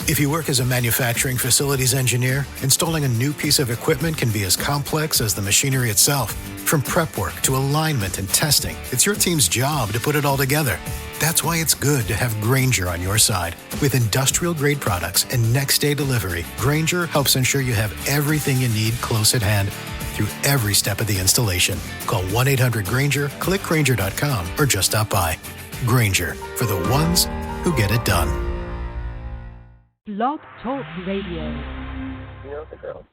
If you work as a manufacturing facilities engineer, installing a new piece of equipment can be as complex as the machinery itself. From prep work to alignment and testing, it's your team's job to put it all together. That's why it's good to have Grainger on your side. With industrial-grade products and next-day delivery, Grainger helps ensure you have everything you need close at hand through every step of the installation. Call 1-800-GRAINGER, click Grainger.com, or just stop by. Grainger, for the ones who get it done. Blog Talk Radio. You know the girl.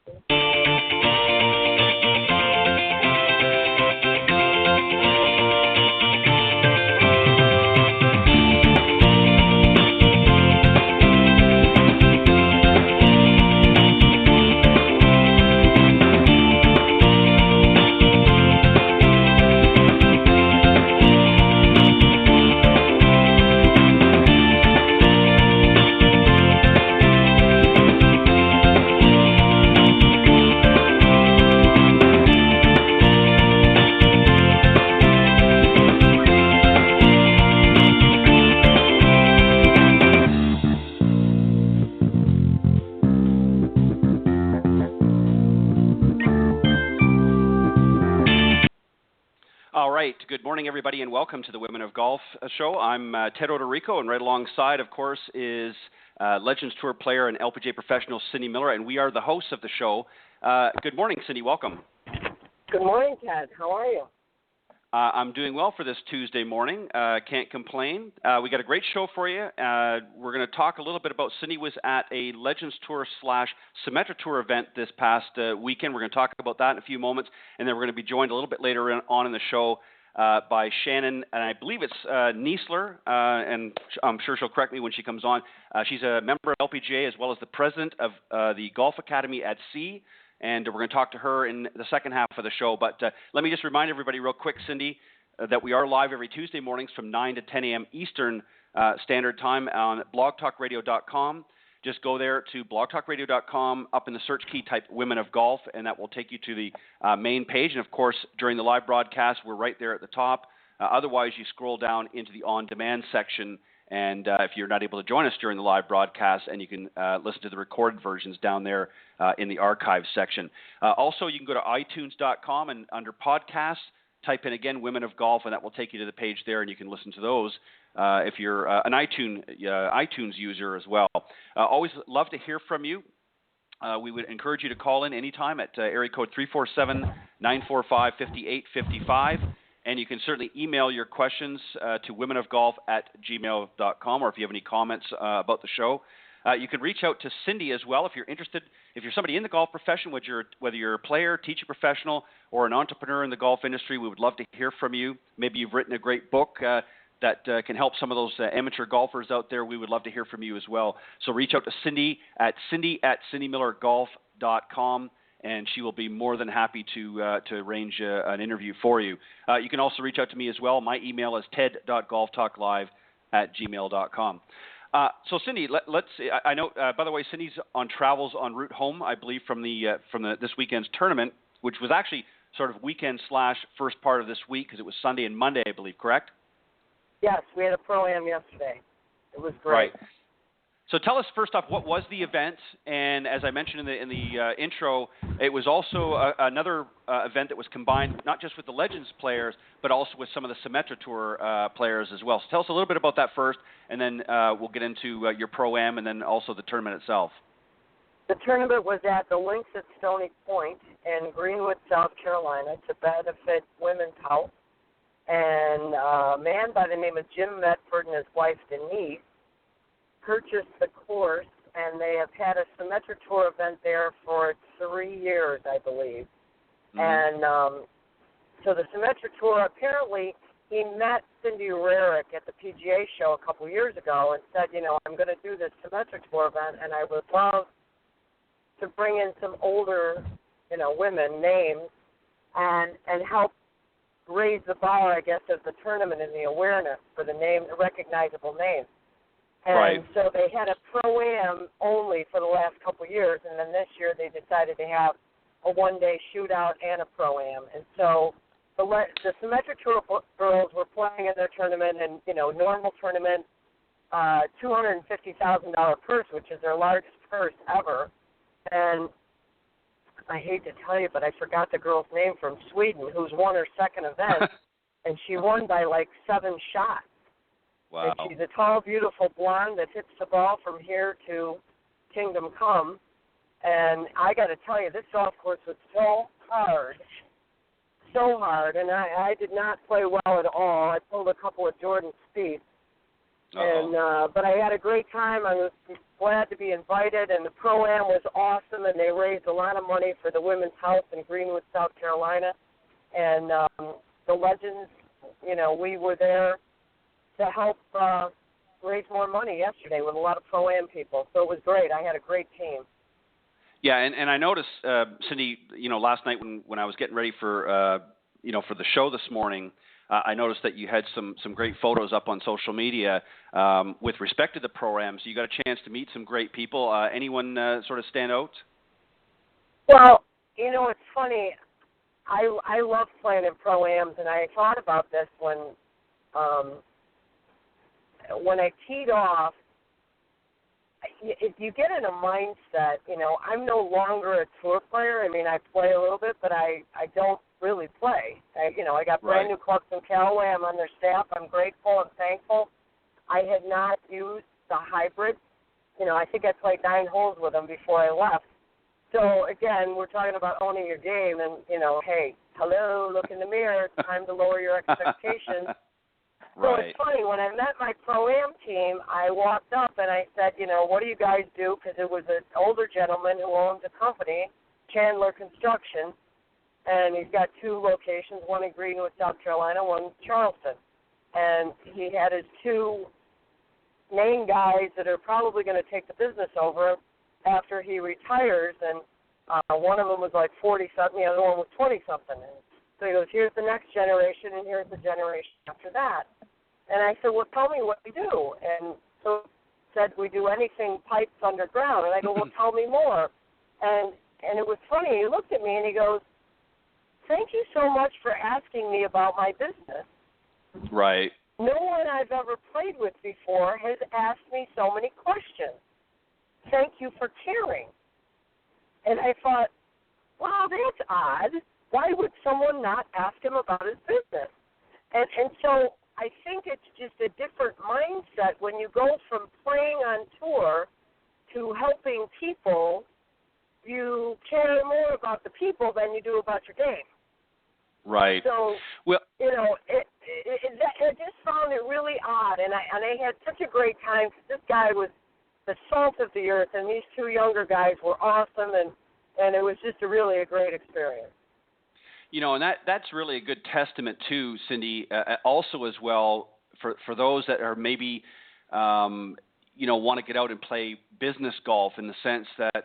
Good morning, everybody, and welcome to the Women of Golf show. I'm Ted Odorico, and right alongside, of course, is Legends Tour player and LPGA professional Cindy Miller, and we are the hosts of the show. Good morning, Cindy. Welcome. Good morning, Ted. How are you? I'm doing well for this Tuesday morning. Can't complain. We got a great show for you. We're going to talk a little bit about Cindy was at a Legends Tour / Symetra Tour event this past weekend. We're going to talk about that in a few moments, and then we're going to be joined a little bit later on in the show by Shannon, and I believe it's Kneisler, and I'm sure she'll correct me when she comes on. She's a member of LPGA as well as the president of the Golf Academy at Sea, and we're going to talk to her in the second half of the show. But let me just remind everybody real quick, Cindy, that we are live every Tuesday mornings from 9 to 10 a.m. Eastern Standard Time on blogtalkradio.com. Just go there to blogtalkradio.com, up in the search key, type Women of Golf, and that will take you to the main page. And, of course, during the live broadcast, we're right there at the top. Otherwise, you scroll down into the on-demand section, and if you're not able to join us during the live broadcast, and you can listen to the recorded versions down there in the archives section. Also, you can go to iTunes.com, and under podcasts, type in, again, Women of Golf, and that will take you to the page there, and you can listen to those. If you're an iTunes user as well. Always love to hear from you. We would encourage you to call in anytime at area code 347-945-5855. And you can certainly email your questions to womenofgolf@gmail.com, or if you have any comments about the show. You can reach out to Cindy as well if you're interested. If you're somebody in the golf profession, whether you're a player, teacher, professional, or an entrepreneur in the golf industry, we would love to hear from you. Maybe you've written a great book that can help some of those amateur golfers out there. We would love to hear from you as well. So reach out to Cindy at cindymillergolf.com, and she will be more than happy to arrange an interview for you. You can also reach out to me as well. My email is ted.golftalklive@gmail.com. So Cindy, let's. I know. By the way, Cindy's on travels en route home, I believe, from this weekend's tournament, which was actually sort of weekend / first part of this week because it was Sunday and Monday, I believe. Correct? Yes, we had a Pro-Am yesterday. It was great. Right. So tell us first off, what was the event? And as I mentioned in the intro, it was also another event that was combined not just with the Legends players, but also with some of the Symetra Tour players as well. So tell us a little bit about that first, and then we'll get into your Pro-Am and then also the tournament itself. The tournament was at the Links at Stony Point in Greenwood, South Carolina, to benefit women's health. And a man by the name of Jim Medford and his wife Denise purchased the course, and they have had a Symetra Tour event there for 3 years, I believe. Mm-hmm. And so the Symetra Tour, apparently he met Cindy Rarick at the PGA show a couple years ago and said, I'm going to do this Symetra Tour event, and I would love to bring in some older, women names and help raise the bar, I guess, of the tournament and the awareness for the recognizable names. And right. So they had a Pro-Am only for the last couple of years, and then this year they decided to have a one-day shootout and a Pro-Am. And so the Symetra Tour girls were playing in their tournament, and, normal tournament, $250,000 purse, which is their largest purse ever. And I hate to tell you, but I forgot the girl's name from Sweden who's won her second event, and she won by like 7 shots. Wow. And she's a tall, beautiful blonde that hits the ball from here to Kingdom Come. And I got to tell you, this golf course was so hard, and I did not play well at all. I pulled a couple of Jordan Spieths. But I had a great time. I was glad to be invited, and the Pro-Am was awesome, and they raised a lot of money for the Women's House in Greenwood, South Carolina. And the Legends, we were there to help raise more money yesterday with a lot of Pro-Am people. So it was great. I had a great team. Yeah, and I noticed, Cindy, last night when I was getting ready for, for the show this morning, I noticed that you had some great photos up on social media with respect to the Pro-Am. So you got a chance to meet some great people. Anyone sort of stand out? Well, it's funny. I love playing in Pro-Ams, and I thought about this when I teed off. If you get in a mindset, I'm no longer a tour player. I mean, I play a little bit, but I don't really play. I got brand new clubs in Callaway. I'm on their staff. I'm grateful and thankful. I had not used the hybrid. I think I played 9 holes with them before I left. So, again, we're talking about owning your game and, hey, hello, look in the mirror. It's time to lower your expectations. So it's funny, when I met my Pro-Am team, I walked up and I said, what do you guys do? Because it was an older gentleman who owns a company, Chandler Construction, and he's got 2 locations, one in Greenwood, South Carolina, one in Charleston. And he had his 2 main guys that are probably going to take the business over after he retires, and one of them was like 40-something, the other one was 20-something. So he goes, here's the next generation, and here's the generation after that. And I said, well, tell me what we do. And so he said, we do anything pipes underground. And I go, well, tell me more. And it was funny. He looked at me, and he goes, thank you so much for asking me about my business. Right. No one I've ever played with before has asked me so many questions. Thank you for caring. And I thought, wow, that's odd. Why would someone not ask him about his business? And so I think it's just a different mindset when you go from playing on tour to helping people. You care more about the people than you do about your game. Right. So, well, I just found it really odd, and I had such a great time because this guy was the salt of the earth, and these 2 younger guys were awesome, and it was just a great experience. And that's really a good testament too, Cindy, also as well for those that are maybe, want to get out and play business golf in the sense that,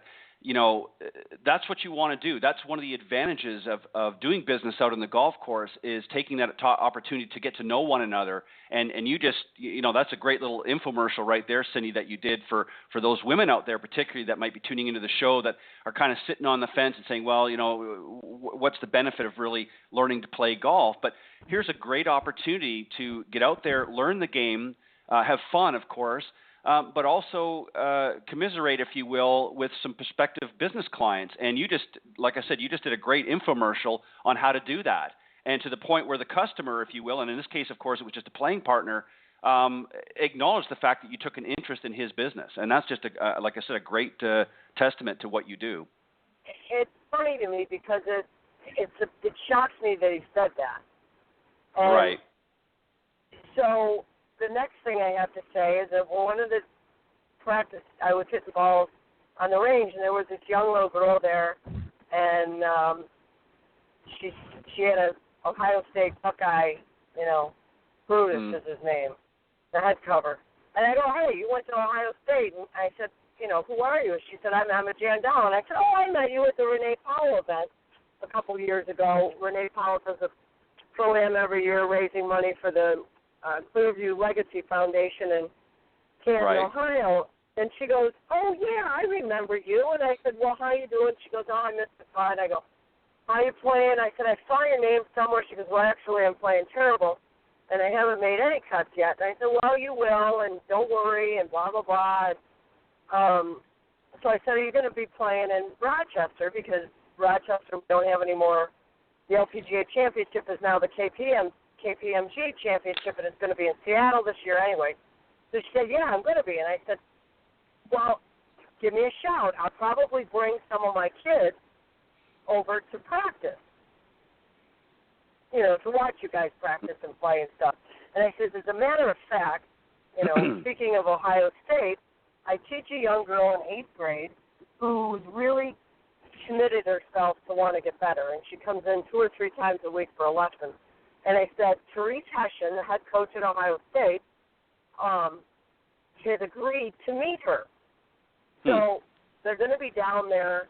that's what you want to do. That's one of the advantages of doing business out on the golf course is taking that opportunity to get to know one another. And you just, that's a great little infomercial right there, Cindy, that you did for those women out there, particularly that might be tuning into the show that are kind of sitting on the fence and saying, well, what's the benefit of really learning to play golf? But here's a great opportunity to get out there, learn the game, have fun, of course, but also commiserate, if you will, with some prospective business clients. And you just, like I said, you just did a great infomercial on how to do that. And to the point where the customer, if you will, and in this case, of course, it was just a playing partner, acknowledged the fact that you took an interest in his business. And that's just, like I said, a great testament to what you do. It's funny to me because it shocks me that he said that. And right. So the next thing I have to say is that one of the practice, I was hitting balls on the range, and there was this young little girl there, and she had a Ohio State Buckeye, Brutus is his name, the head cover. And I go, hey, you went to Ohio State. And I said, who are you? And she said, I'm a Jan Dow. And I said, oh, I met you at the Renee Powell event a couple of years ago. Renee Powell does a Pro-Am every year raising money for the Clearview Legacy Foundation in Canton, Ohio. And she goes, oh, yeah, I remember you. And I said, well, how you doing? She goes, oh, I missed the putt. I go, how you playing? I said, I saw your name somewhere. She goes, well, actually, I'm playing terrible. and I haven't made any cuts yet. And I said, well, you will, and don't worry, and blah, blah, blah. So I said, are you going to be playing in Rochester? Because Rochester, we don't have any more. The LPGA championship is now the KPMG championship, and it's going to be in Seattle this year anyway. So she said, yeah, I'm going to be. And I said, well, give me a shout. I'll probably bring some of my kids over to practice, to watch you guys practice and play and stuff. And I said, as a matter of fact, speaking of Ohio State, I teach a young girl in 8th grade who's really committed herself to want to get better, and she comes in 2 or 3 times a week for a lesson. And I said, Therese Hession, the head coach at Ohio State, has agreed to meet her. So they're going to be down there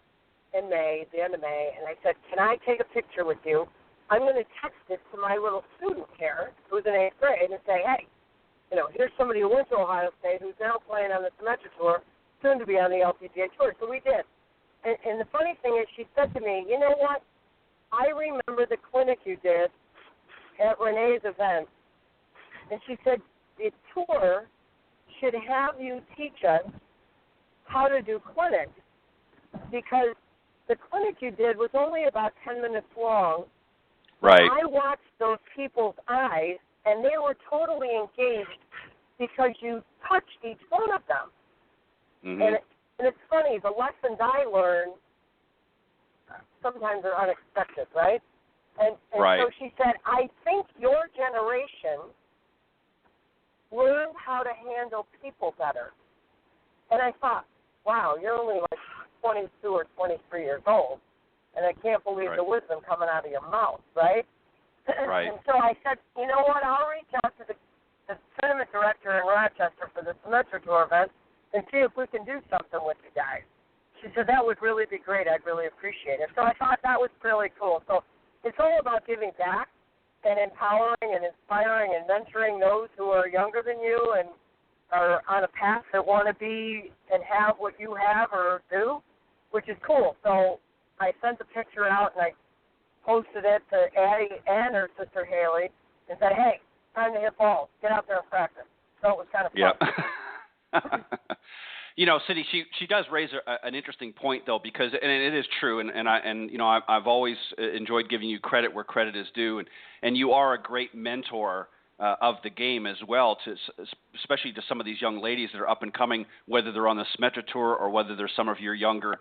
in May, the end of May, and I said, can I take a picture with you? I'm going to text it to my little student here, who's in 8th grade, and say, hey, here's somebody who went to Ohio State who's now playing on the Symetra Tour, soon to be on the LPGA Tour. So we did. And the funny thing is, she said to me, you know what? I remember the clinic you did at Renee's event. And she said, the tour should have you teach us how to do clinics, because the clinic you did was only about 10 minutes long. Right. I watched those people's eyes, and they were totally engaged because you touched each one of them. Mm-hmm. And it's funny, the lessons I learn sometimes are unexpected, right? And right. So she said, I think your generation learned how to handle people better. And I thought, wow, you're only like 22 or 23 years old, and I can't believe the wisdom coming out of your mouth, right? Right. And so I said, you know what, I'll reach out to the tournament director in Rochester for the Symetra Tour event and see if we can do something with you guys. She said, that would really be great. I'd really appreciate it. So I thought that was really cool. So it's all about giving back and empowering and inspiring and mentoring those who are younger than you and are on a path that want to be and have what you have or do, which is cool. So I sent the picture out and I posted it to Addie and her sister Haley and said, hey, time to hit balls. Get out there and practice. So it was kind of fun. Yep. Cindy, she does raise an interesting point though, because and it is true, I've always enjoyed giving you credit where credit is due, and you are a great mentor of the game as well, especially to some of these young ladies that are up and coming, whether they're on the Symetra Tour or whether they're some of your younger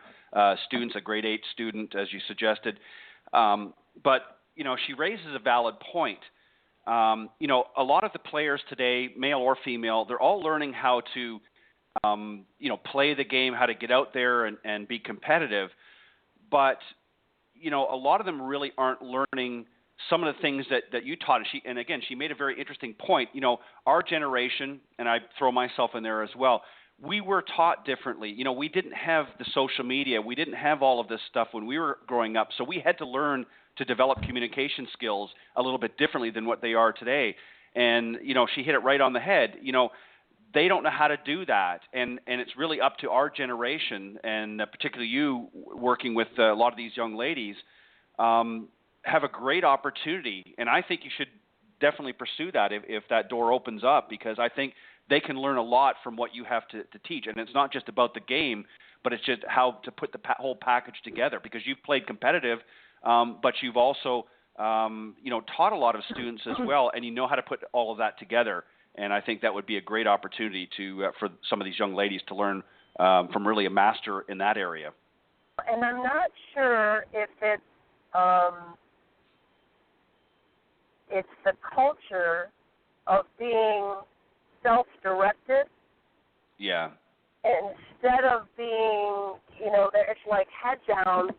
students, a grade 8 student, as you suggested. But she raises a valid point. A lot of the players today, male or female, they're all learning how to play the game, how to get out there and be competitive. But, a lot of them really aren't learning some of the things that you taught. And again, she made a very interesting point. Our generation, and I throw myself in there as well, we were taught differently. We didn't have the social media. We didn't have all of this stuff when we were growing up. So we had to learn to develop communication skills a little bit differently than what they are today. And, she hit it right on the head. They don't know how to do that, and it's really up to our generation, and particularly you working with a lot of these young ladies, have a great opportunity, and I think you should definitely pursue that if that door opens up, because I think they can learn a lot from what you have to teach, and it's not just about the game, but it's just how to put the whole package together, because you've played competitive, but you've also taught a lot of students as well, and you know how to put all of that together. And I think that would be a great opportunity for some of these young ladies to learn from really a master in that area. And I'm not sure if it's the culture of being self-directed. Yeah. Instead of being, it's like head down,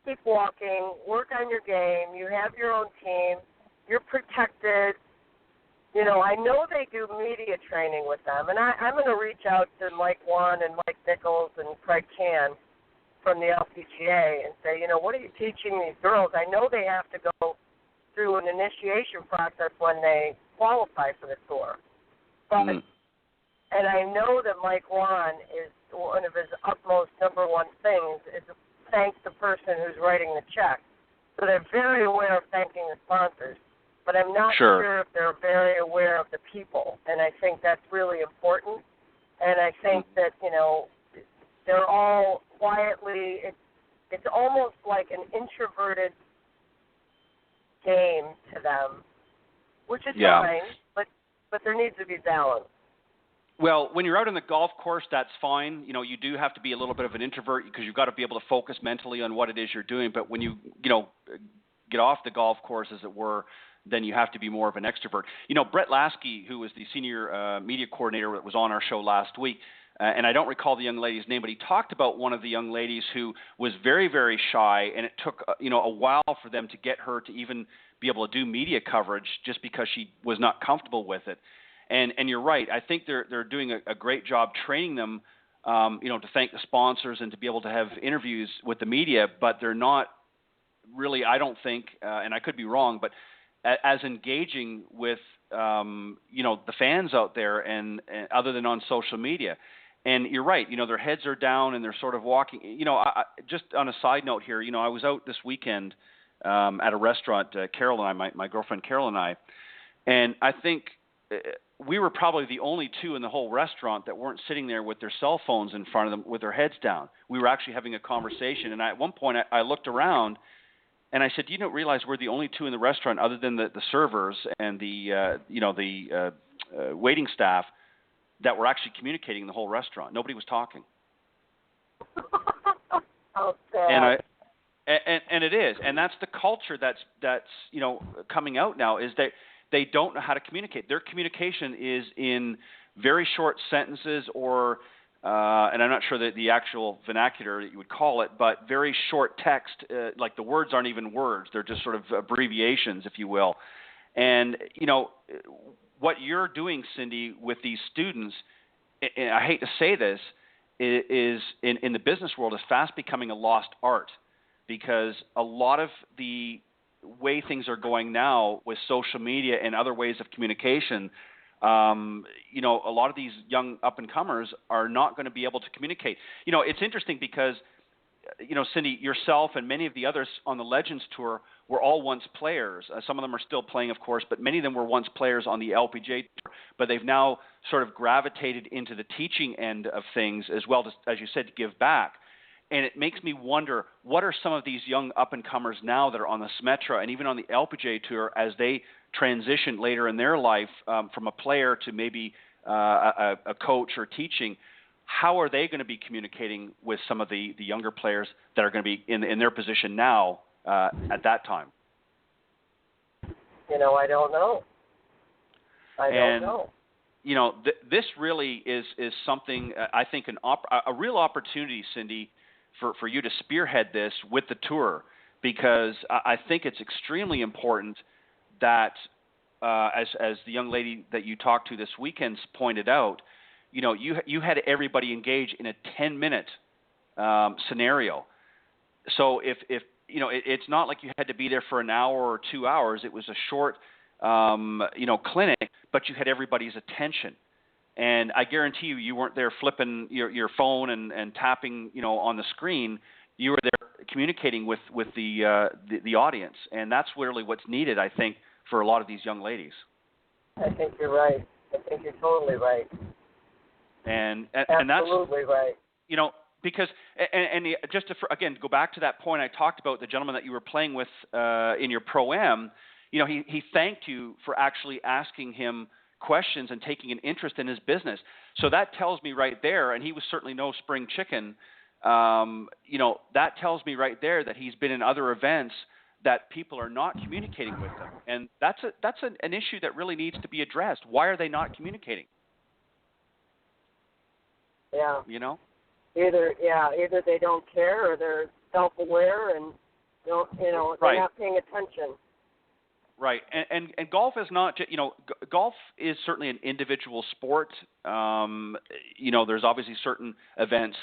keep walking, work on your game. You have your own team. You're protected. I know they do media training with them, and I'm going to reach out to Mike Wan and Mike Nichols and Craig Can from the LPGA and say, what are you teaching these girls? I know they have to go through an initiation process when they qualify for the tour. But, and I know that Mike Wan is one of his utmost number one things is to thank the person who's writing the check. So they're very aware of thanking the sponsors. But but I'm not Sure. sure if they're very aware of the people, and I think that's really important. And I think that, they're all quietly, it's almost like an introverted game to them, which is fine, but there needs to be balance. Well, when you're out on the golf course, that's fine. You do have to be a little bit of an introvert because you've got to be able to focus mentally on what it is you're doing. But when you get off the golf course, as it were, then you have to be more of an extrovert. Brett Lasky, who was the senior media coordinator that was on our show last week, and I don't recall the young lady's name, but he talked about one of the young ladies who was very, very shy, and it took a while for them to get her to even be able to do media coverage just because she was not comfortable with it. And you're right. I think they're doing a great job training them, to thank the sponsors and to be able to have interviews with the media, but they're not really, I don't think, and I could be wrong, but as engaging with, the fans out there and other than on social media. And you're right, their heads are down and they're sort of walking. Just on a side note here, I was out this weekend at a restaurant, Carol and I, my girlfriend Carol and I think we were probably the only two in the whole restaurant that weren't sitting there with their cell phones in front of them with their heads down. We were actually having a conversation, and at one point I looked around and I said, "You don't realize we're the only two in the restaurant other than the servers and the waiting staff that were actually communicating in the whole restaurant. Nobody was talking." Oh, sad. And it is, and that's the culture that's coming out now, is that they don't know how to communicate. Their communication is in very short sentences or, and I'm not sure that the actual vernacular that you would call it, but very short text, like the words aren't even words. They're just sort of abbreviations, if you will. And, what you're doing, Cindy, with these students, and I hate to say this, is in the business world is fast becoming a lost art, because a lot of the way things are going now with social media and other ways of communication, a lot of these young up-and-comers are not going to be able to communicate. It's interesting because, Cindy, yourself and many of the others on the Legends Tour were all once players. Some of them are still playing, of course, but many of them were once players on the LPGA Tour, but they've now sort of gravitated into the teaching end of things as well, as you said, to give back. And it makes me wonder, what are some of these young up-and-comers now that are on the Symetra and even on the LPGA Tour as they transition later in their life from a player to maybe a coach or teaching? How are they going to be communicating with some of the younger players that are going to be in their position now at that time? I don't know. I don't know. This really is something, I think, a real opportunity, Cindy, for you to spearhead this with the tour, because I think it's extremely important that, as the young lady that you talked to this weekend pointed out, you had everybody engage in a 10-minute scenario. So if it's not like you had to be there for an hour or 2 hours. It was a short, clinic, but you had everybody's attention. And I guarantee you weren't there flipping your phone and tapping, on the screen. You were there communicating with the audience, and that's really what's needed, I think, for a lot of these young ladies. I think you're right. I think you're totally right. And absolutely that's right. Because just to again go back to that point I talked about, the gentleman that you were playing with in your pro-am, he thanked you for actually asking him questions and taking an interest in his business. So that tells me right there, and he was certainly no spring chicken, that tells me right there that he's been in other events that people are not communicating with them. And that's an issue that really needs to be addressed. Why are they not communicating? Yeah. Either they don't care or they're self-aware and they're right. not paying attention. Right, and golf is not, golf is certainly an individual sport. There's obviously certain events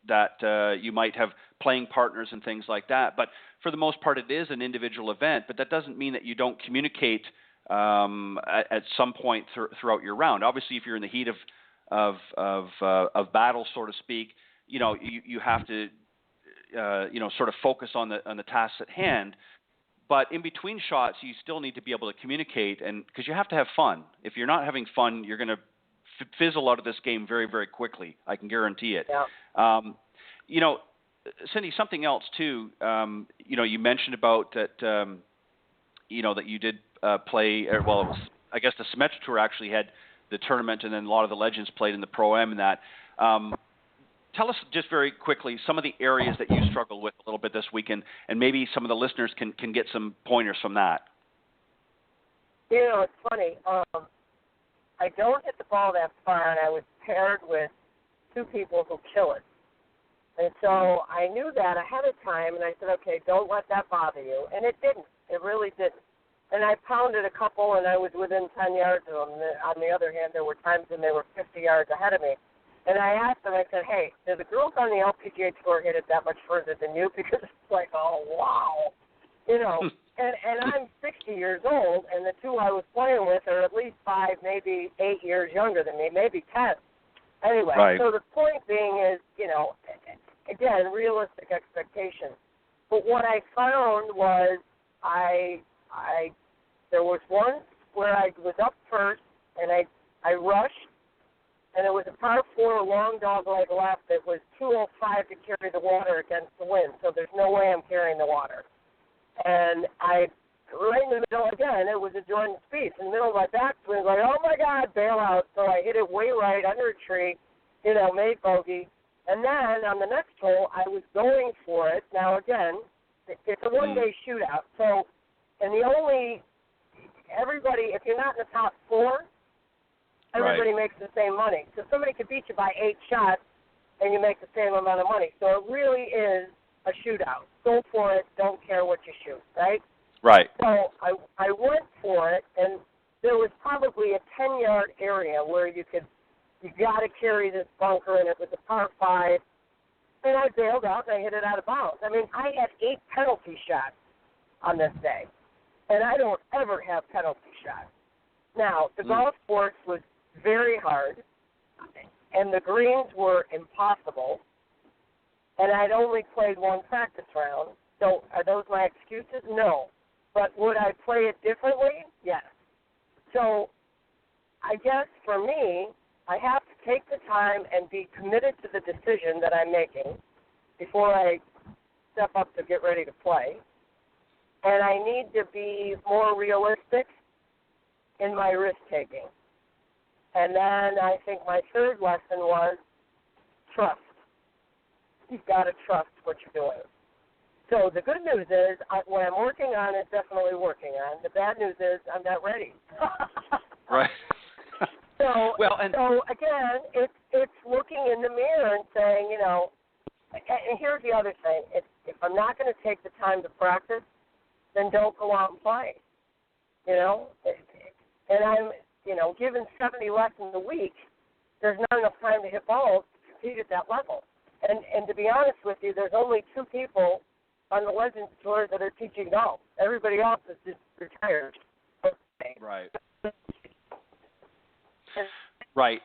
that you might have playing partners and things like that. But for the most part, it is an individual event. But that doesn't mean that you don't communicate at some point throughout your round. Obviously, if you're in the heat of battle, so to speak, you have to sort of focus on the tasks at hand. But in between shots, you still need to be able to communicate, and because you have to have fun. If you're not having fun, you're going to fizzle out of this game very, very quickly. I can guarantee it. Yeah. You know, Cindy, something else too. You know, you mentioned about that. You know, that you did play. Well, it was, I guess the Symetra Tour actually had the tournament, and then a lot of the legends played in the Pro-Am and that. Tell us just very quickly some of the areas that you struggled with a little bit this weekend, and maybe some of the listeners can get some pointers from that. You know, it's funny. I don't hit the ball that far, and I was paired with two people who kill it. And so I knew that ahead of time, and I said, okay, don't let that bother you. And it didn't. It really didn't. And I pounded a couple, and I was within 10 yards of them. On the other hand, there were times when they were 50 yards ahead of me. And I asked them, I said, hey, do the girls on the LPGA Tour hit it that much further than you? Because it's like, oh, wow. You know, and I'm 60 years old, and the two I was playing with are at least 5, maybe 8 years younger than me, maybe 10. Anyway, right. So the point being is, you know, again, realistic expectations. But what I found was there was one where I was up first, and I rushed, and it was a par 4 long dog leg left that was 205 to carry the water against the wind, so there's no way I'm carrying the water. And right in the middle again, it was a Jordan Spieth. In the middle of my backswing, like, oh my God, bail out. So I hit it way right under a tree, you know, made bogey. And then on the next hole, I was going for it. Now again, it's a one-day shootout. So, and everybody, if you're not in the top 4, everybody makes the same money. So somebody could beat you by 8 shots, and you make the same amount of money. So it really is a shootout. Go for it. Don't care what you shoot, right? Right. So I went for it, and there was probably a 10-yard area where you got to carry this bunker, and it was a par 5. And I bailed out, and I hit it out of bounds. I mean, I had 8 penalty shots on this day, and I don't ever have penalty shots. Now, the golf course was very hard, and the greens were impossible, and I'd only played one practice round. So are those my excuses? No. But would I play it differently? Yes. So I guess for me, I have to take the time and be committed to the decision that I'm making before I step up to get ready to play. And I need to be more realistic in my risk-taking. And then I think my third lesson was trust. You've got to trust what you're doing. So the good news is what I'm working on is definitely working on. The bad news is I'm not ready. Right. So again, it's looking in the mirror and saying, you know, and here's the other thing. If I'm not going to take the time to practice, then don't go out and play. You know? And I'm, you know, given 70 lessons a week, there's not enough time to hit balls to compete at that level. And to be honest with you, there's only 2 people on the Legends Tour that are teaching golf. Everybody else is just retired. Right. Right.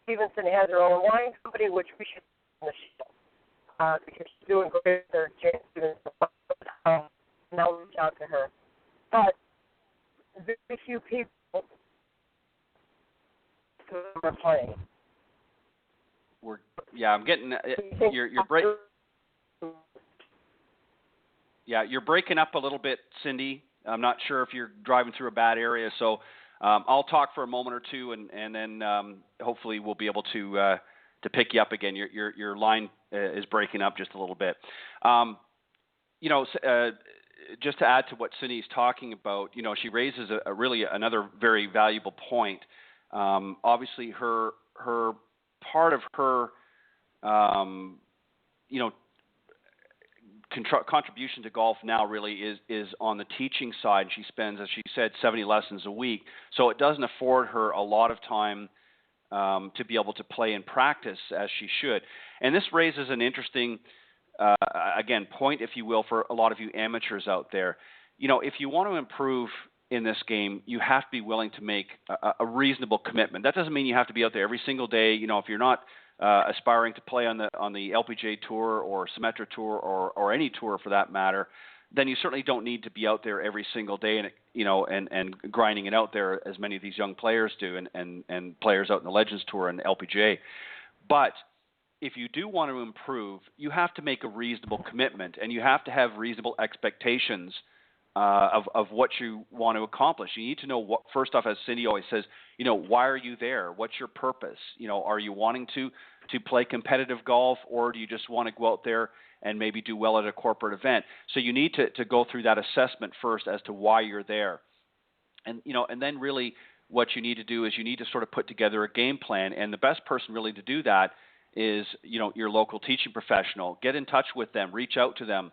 Stevenson has her own wine company, which we should on the show because she's doing great there. Jane Stevenson. And I'll reach out to her. But very few people are playing. I'm getting you're breaking. Yeah, you're breaking up a little bit, Cindy. I'm not sure if you're driving through a bad area, so I'll talk for a moment or two, and then hopefully we'll be able to pick you up again. Your line is breaking up just a little bit. You know, just to add to what Cindy's talking about, you know, she raises a really another very valuable point. Obviously, her part of her, you know, contribution to golf now really is on the teaching side. She spends, as she said, 70 lessons a week. So it doesn't afford her a lot of time to be able to play and practice as she should. And this raises an interesting, again, point, if you will, for a lot of you amateurs out there. You know, if you want to improve in this game, you have to be willing to make a reasonable commitment. That doesn't mean you have to be out there every single day. You know, if you're not aspiring to play on the LPGA Tour or Symetra Tour or any tour for that matter, then you certainly don't need to be out there every single day and grinding it out there as many of these young players do and players out in the Legends Tour and LPGA. But if you do want to improve, you have to make a reasonable commitment, and you have to have reasonable expectations of what you want to accomplish. You need to know what, first off, as Cindy always says, why are you there? What's your purpose? Are you wanting to play competitive golf, or do you just want to go out there and maybe do well at a corporate event? So you need to go through that assessment first as to why you're there. And then really what you need to do is you need to sort of put together a game plan. And the best person really to do that is, your local teaching professional. Get in touch with them, reach out to them,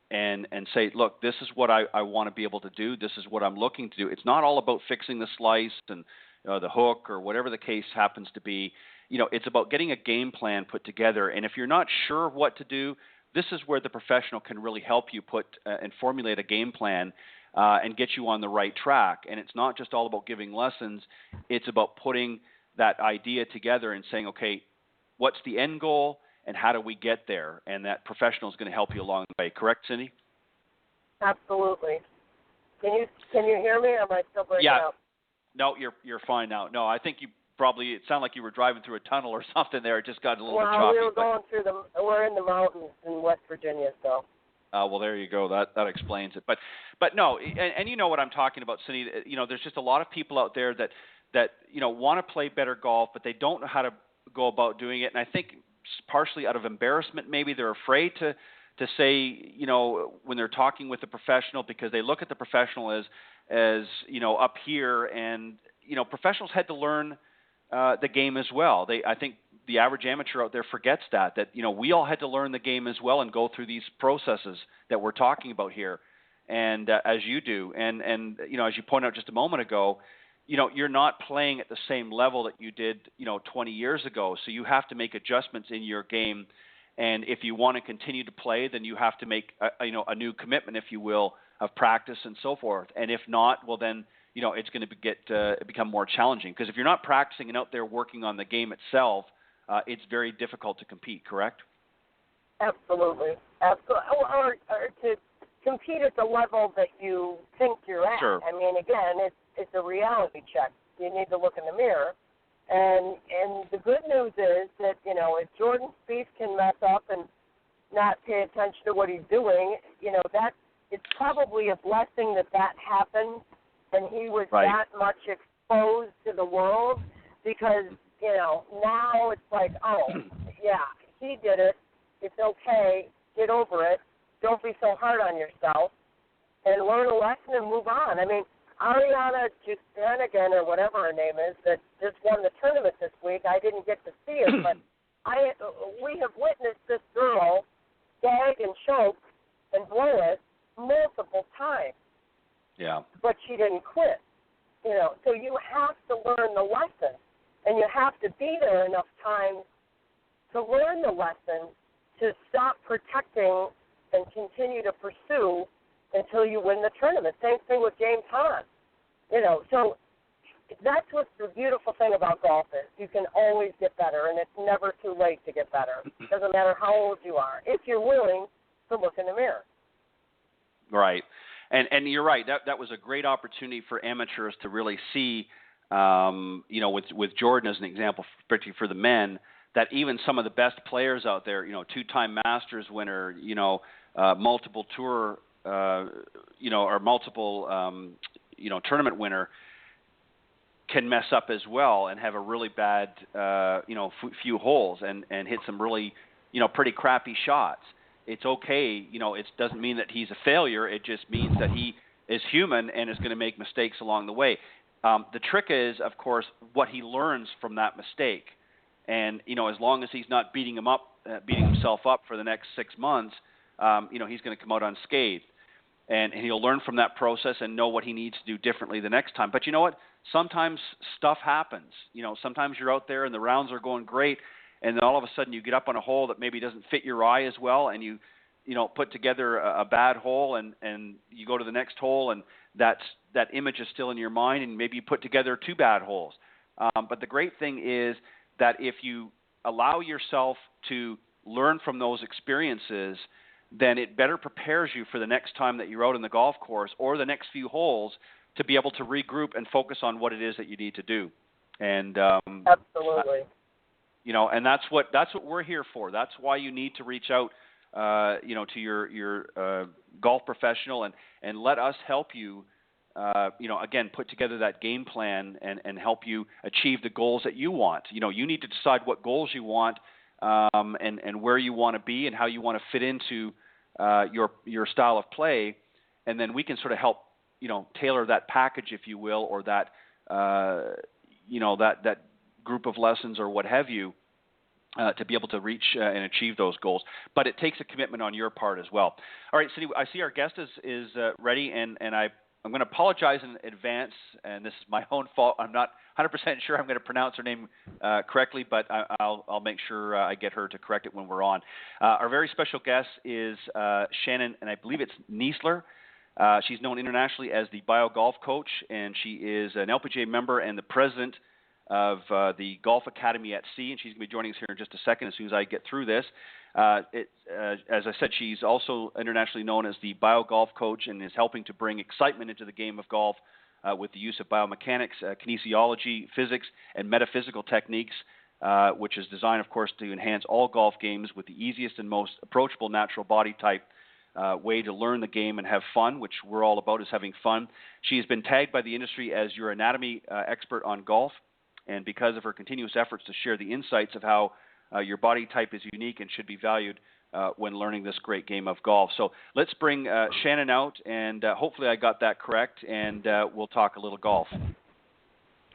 and say, look, this is what I want to be able to do. This is what I'm looking to do. It's not all about fixing the slice and the hook or whatever the case happens to be. It's about getting a game plan put together. And if you're not sure what to do, this is where the professional can really help you put and formulate a game plan and get you on the right track. And it's not just all about giving lessons. It's about putting that idea together and saying, okay, what's the end goal and how do we get there? And that professional is going to help you along the way. Correct, Cindy? Absolutely. Can you hear me, or am I still breaking up? No, you're fine now. No, I think it sounded like you were driving through a tunnel or something there. It just got a little bit choppy. Well, we're in the mountains in West Virginia, so. Well, there you go. That explains it. But no, and you know what I'm talking about, Cindy. There's just a lot of people out there that want to play better golf, but they don't know how to go about doing it. And I think partially out of embarrassment, maybe they're afraid to say, when they're talking with a professional, because they look at the professional as up here, and professionals had to learn the game as well. I think the average amateur out there forgets that we all had to learn the game as well and go through these processes that we're talking about here, and as you do, and as you pointed out just a moment ago, you're not playing at the same level that you did 20 years ago, so you have to make adjustments in your game. And if you want to continue to play, then you have to make a new commitment, if you will, of practice and so forth. And if not, well then it's going to become more challenging, because if you're not practicing and out there working on the game itself, it's very difficult to compete. Correct? Absolutely. Or to compete at the level that you think you're at. Sure. I mean, again, it's a reality check. You need to look in the mirror. And the good news is that, if Jordan Spieth can mess up and not pay attention to what he's doing, it's probably a blessing that happened and he was that much exposed to the world, because, now it's like, oh, yeah, he did it. It's okay. Get over it. Don't be so hard on yourself, and learn a lesson and move on. I mean, Ariana Justanegan, or whatever her name is, that just won the tournament this week. I didn't get to see it, but we have witnessed this girl gag and choke and blow it multiple times. Yeah. But she didn't quit. So you have to learn the lesson, and you have to be there enough times to learn the lesson, to stop protecting and continue to pursue until you win the tournament. Same thing with James Hahn. So that's what the beautiful thing about golf is. You can always get better, and it's never too late to get better. It doesn't matter how old you are, if you're willing to look in the mirror. Right. And you're right. That was a great opportunity for amateurs to really see, with Jordan as an example, particularly for the men, that even some of the best players out there, two-time Masters winner, multiple tour, or multiple, tournament winner, can mess up as well and have a really bad, few holes and hit some really, pretty crappy shots. It's okay. It doesn't mean that he's a failure. It just means that he is human and is going to make mistakes along the way. The trick is, of course, what he learns from that mistake. And, as long as he's not beating himself up for the next 6 months, he's going to come out unscathed. And he'll learn from that process and know what he needs to do differently the next time. But you know what? Sometimes stuff happens. Sometimes you're out there and the rounds are going great, and then all of a sudden you get up on a hole that maybe doesn't fit your eye as well, and you put together a bad hole, and you go to the next hole, and that image is still in your mind, and maybe you put together 2 bad holes. But the great thing is that if you allow yourself to learn from those experiences, then it better prepares you for the next time that you're out in the golf course or the next few holes to be able to regroup and focus on what it is that you need to do. And absolutely. And that's what we're here for. That's why you need to reach out, to your golf professional and let us help you, again, put together that game plan and help you achieve the goals that you want. You need to decide what goals you want, and where you want to be and how you want to fit into your style of play, and then we can sort of help, tailor that package, if you will, or that that group of lessons or what have you, to be able to reach and achieve those goals. But it takes a commitment on your part as well. All right, Cindy, I see our guest is ready, and I'm going to apologize in advance, and this is my own fault. I'm not 100% sure I'm going to pronounce her name correctly, but I'll make sure I get her to correct it when we're on. Our very special guest is Shannon, and I believe it's Kneisler. She's known internationally as the Bio Golf Coach, and she is an LPGA member and the president of the Golf Academy at Sea, and she's going to be joining us here in just a second as soon as I get through this. As I said, she's also internationally known as the Bio Golf Coach and is helping to bring excitement into the game of golf with the use of biomechanics, kinesiology, physics, and metaphysical techniques, which is designed, of course, to enhance all golf games with the easiest and most approachable natural body type way to learn the game and have fun, which we're all about, is having fun. She has been tagged by the industry as your anatomy expert on golf, and because of her continuous efforts to share the insights of how your body type is unique and should be valued when learning this great game of golf. So let's bring Shannon out, and hopefully I got that correct, and we'll talk a little golf.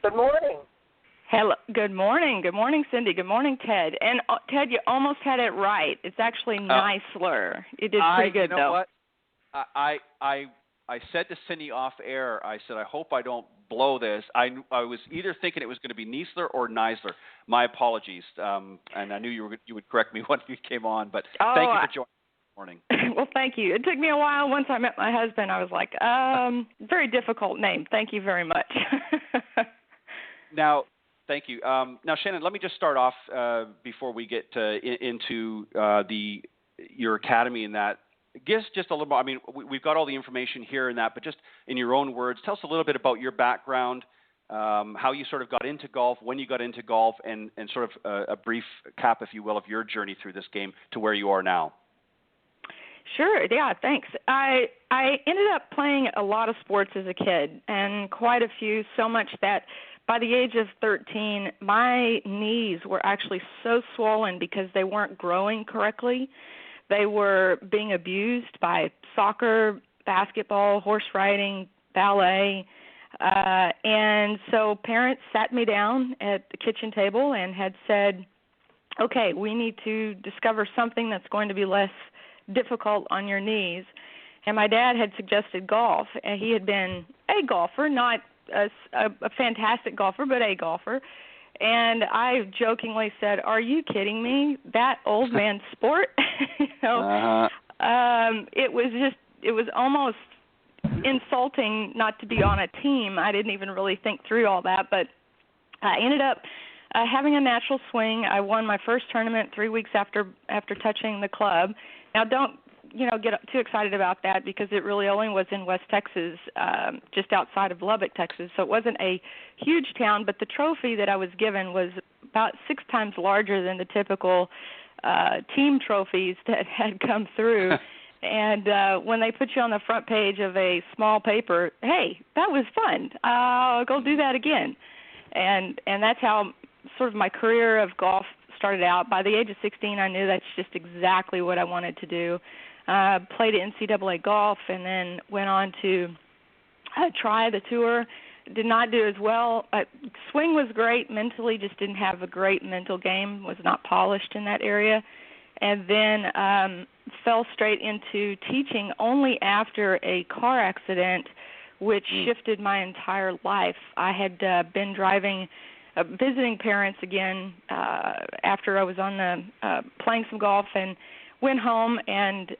Good morning. Hello. Good morning. Good morning, Cindy. Good morning, Ted. And Ted, you almost had it right. It's actually Kneisler. You did pretty good, though. You know though. What? I said to Cindy off air, I said, I hope I don't blow this. I was either thinking it was going to be Kneisler or Kneisler. My apologies. And I knew you would correct me once you came on, but thank you for joining this morning. Well, thank you. It took me a while. Once I met my husband, I was like, very difficult name. Thank you very much. Now, thank you. Now, Shannon, let me just start off before we get into your academy and that. Give us just a little more. I mean, we've got all the information here and that, but just in your own words, tell us a little bit about your background, how you sort of got into golf, when you got into golf, and sort of a brief cap, if you will, of your journey through this game to where you are now. Sure. Yeah, thanks. I ended up playing a lot of sports as a kid, and quite a few, so much that by the age of 13, my knees were actually so swollen because they weren't growing correctly. They were being abused by soccer, basketball, horse riding, ballet. And so parents sat me down at the kitchen table and had said, okay, we need to discover something that's going to be less difficult on your knees. And my dad had suggested golf, and he had been a golfer, not a fantastic golfer, but a golfer. And I jokingly said, are you kidding me? That old man sport? It was almost insulting not to be on a team. I didn't even really think through all that, but I ended up having a natural swing. I won my first tournament 3 weeks after touching the club. Now, don't get too excited about that because it really only was in West Texas, just outside of Lubbock, Texas. So it wasn't a huge town, but the trophy that I was given was about 6 times larger than the typical team trophies that had come through. And when they put you on the front page of a small paper, hey, that was fun. I'll go do that again. And that's how sort of my career of golf started out. By the age of 16, I knew that's just exactly what I wanted to do. Played at NCAA golf and then went on to try the tour. Did not do as well. Swing was great. Mentally just didn't have a great mental game, was not polished in that area. And then fell straight into teaching only after a car accident, which shifted my entire life. I had been driving, visiting parents again after I was on the playing some golf, and went home and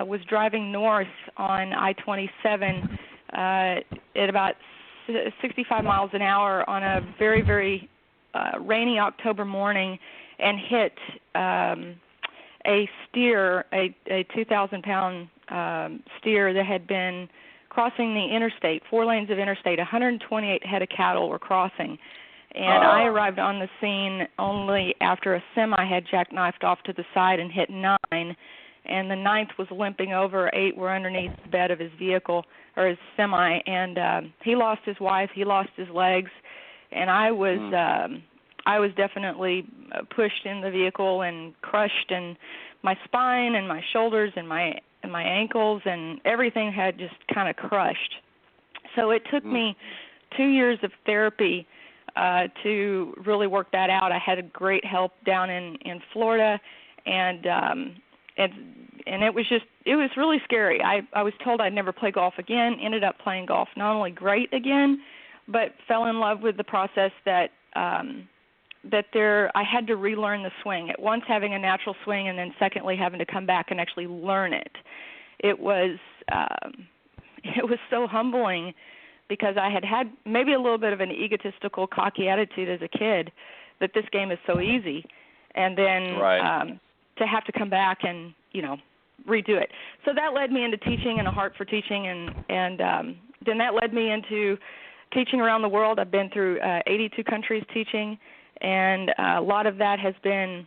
was driving north on I-27 at about 65 miles an hour on a very, very rainy October morning and hit a steer, a 2,000-pound steer that had been crossing the interstate, 4 lanes of interstate. 128 head of cattle were crossing. And I arrived on the scene only after a semi had jackknifed off to the side and hit 9, and the 9th was limping over. 8 were underneath the bed of his vehicle, or his semi, and he lost his wife, he lost his legs, and I was definitely pushed in the vehicle and crushed, and my spine and my shoulders and my ankles and everything had just kind of crushed. So it took me 2 years of therapy to really work that out. I had a great help down in Florida, and it was really scary. I was told I'd never play golf again. Ended up playing golf not only great again, but fell in love with the process that I had to relearn the swing. At once having a natural swing, and then secondly having to come back and actually learn it. It was so humbling, because I had maybe a little bit of an egotistical, cocky attitude as a kid that this game is so easy, and then to have to come back and redo it. So that led me into teaching and a heart for teaching, and then that led me into teaching around the world. I've been through 82 countries teaching, and a lot of that has been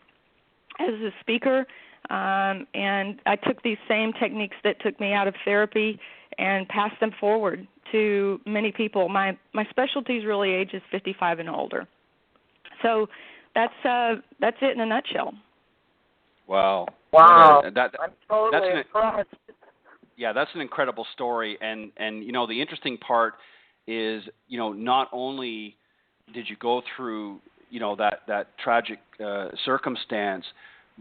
as a speaker, and I took these same techniques that took me out of therapy and passed them forward to many people. My specialty is really ages 55 and older. So that's it in a nutshell. Wow. I'm totally impressed. Yeah, that's an incredible story, and the interesting part is not only did you go through that tragic circumstance,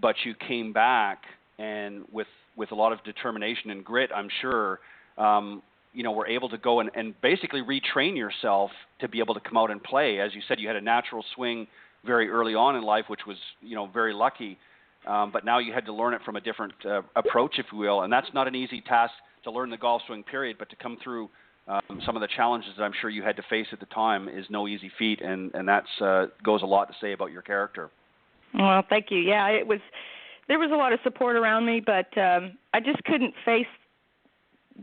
but you came back and with a lot of determination and grit, I'm sure, were able to go and basically retrain yourself to be able to come out and play. As you said, you had a natural swing very early on in life, which was very lucky, but now you had to learn it from a different approach, if you will, and that's not an easy task to learn the golf swing, period, but to come through some of the challenges that I'm sure you had to face at the time is no easy feat, and that's goes a lot to say about your character. Well, thank you. Yeah, there was a lot of support around me, but I just couldn't face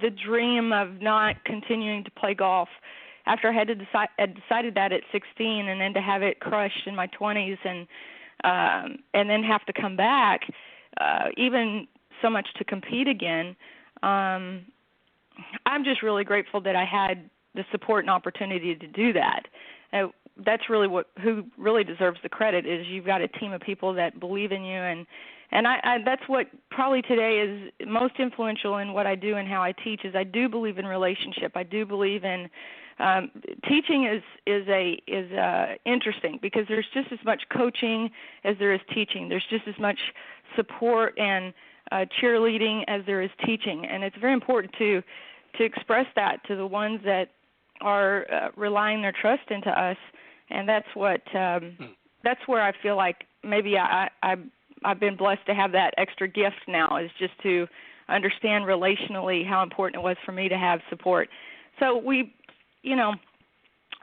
the dream of not continuing to play golf after I had decided that at 16, and then to have it crushed in my 20s, and then have to come back, even so much to compete again. I'm just really grateful that I had the support and opportunity to do that. That's really who really deserves the credit, is you've got a team of people that believe in you, and I that's what probably today is most influential in what I do and how I teach, is I do believe in relationship. I do believe in teaching is interesting, because there's just as much coaching as there is teaching. There's just as much support and cheerleading as there is teaching, and it's very important to express that to the ones that are relying their trust into us, and that's where I feel like maybe I've been blessed to have that extra gift now, is just to understand relationally how important it was for me to have support. So we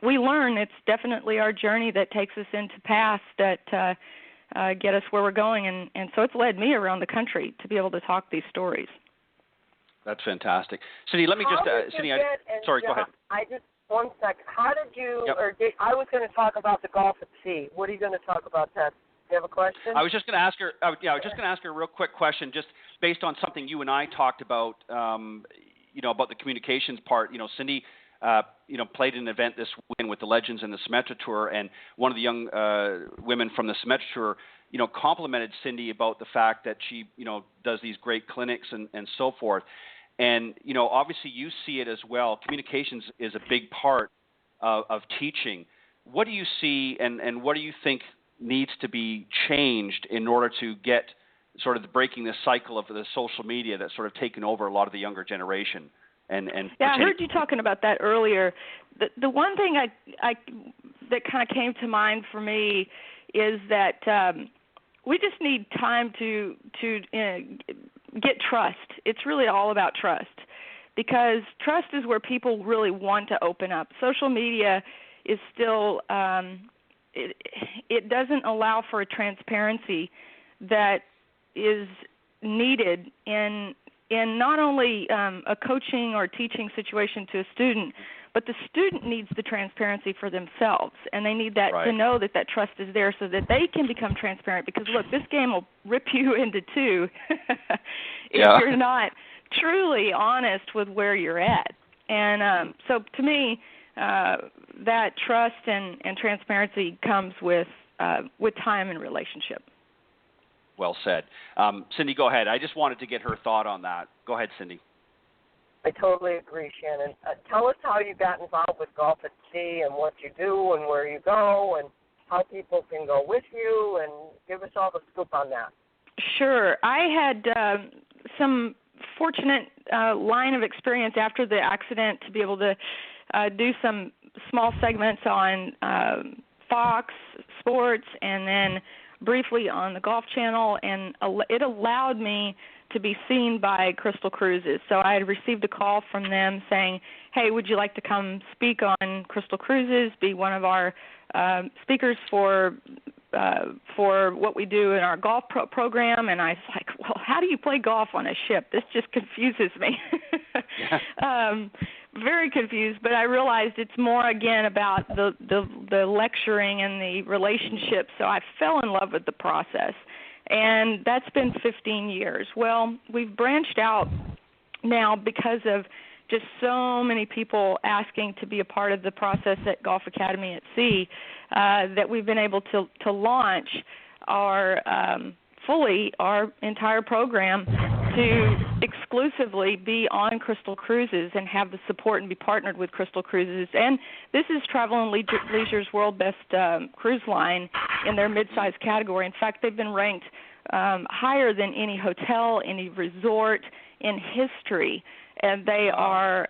learn. It's definitely our journey that takes us into paths that get us where we're going, and so it's led me around the country to be able to talk these stories. That's fantastic. Cindy, let me just, sorry, go ahead. One sec. How did you, I was going to talk about the golf at sea. What are you going to talk about that? Do you have a question? I was just going to ask her, I was just going to ask her a real quick question, just based on something you and I talked about, about the communications part. Cindy, played an event this weekend with the Legends and the Symetra Tour, and one of the young women from the Symetra Tour, complimented Cindy about the fact that she, does these great clinics and so forth. And, obviously you see it as well. Communications is a big part of teaching. What do you see and what do you think needs to be changed in order to get sort of breaking the cycle of the social media that's sort of taken over a lot of the younger generation? I heard you talking about that earlier. The one thing I that kind of came to mind for me is that we just need time to get trust. It's really all about trust, because trust is where people really want to open up. Social media is still it doesn't allow for a transparency that is needed in not only a coaching or teaching situation to a student, but the student needs the transparency for themselves, and they need that to know that trust is there so that they can become transparent. Because, look, this game will rip you into two if you're not truly honest with where you're at. And so to me, that trust and transparency comes with time and relationship. Well said. Cindy, go ahead. I just wanted to get her thought on that. Go ahead, Cindy. I totally agree, Shannon. Tell us how you got involved with Golf at Sea and what you do and where you go and how people can go with you, and give us all the scoop on that. Sure. I had some fortunate line of experience after the accident to be able to do some small segments on Fox Sports and then briefly on the Golf Channel, and it allowed me to be seen by Crystal Cruises. So I had received a call from them saying, hey, would you like to come speak on Crystal Cruises, be one of our speakers for what we do in our golf program? And I was like, well, how do you play golf on a ship? This just confuses me. Very confused, but I realized it's more, again, about the lecturing and the relationship. So I fell in love with the process. And that's been 15 years. Well, we've branched out now because of just so many people asking to be a part of the process at Golf Academy at Sea that we've been able to launch our entire program to exclusively be on Crystal Cruises and have the support and be partnered with Crystal Cruises. And this is Travel and Leisure's world best cruise line in their mid-size category. In fact, they've been ranked higher than any hotel, any resort in history. And they are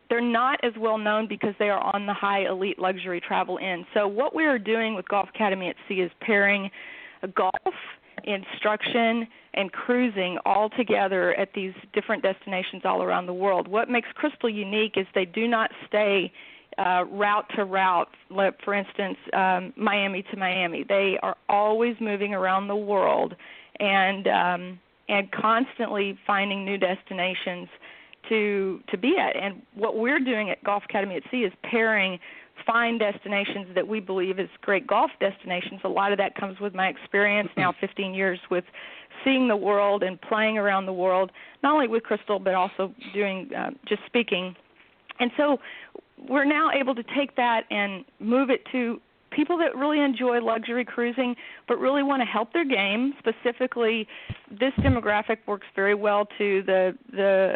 they're not as well known because they are on the high elite luxury travel end. So what we are doing with Golf Academy at Sea is pairing golf, instruction, and cruising all together at these different destinations all around the world. What makes Crystal unique is they do not stay route to route, for instance, Miami to Miami. They are always moving around the world and constantly finding new destinations to be at. And what we're doing at Golf Academy at Sea is pairing fine destinations that we believe is great golf destinations. A lot of that comes with my experience now 15 years with seeing the world and playing around the world, not only with Crystal but also doing just speaking. And so we're now able to take that and move it to people that really enjoy luxury cruising but really want to help their game. Specifically, this demographic works very well to the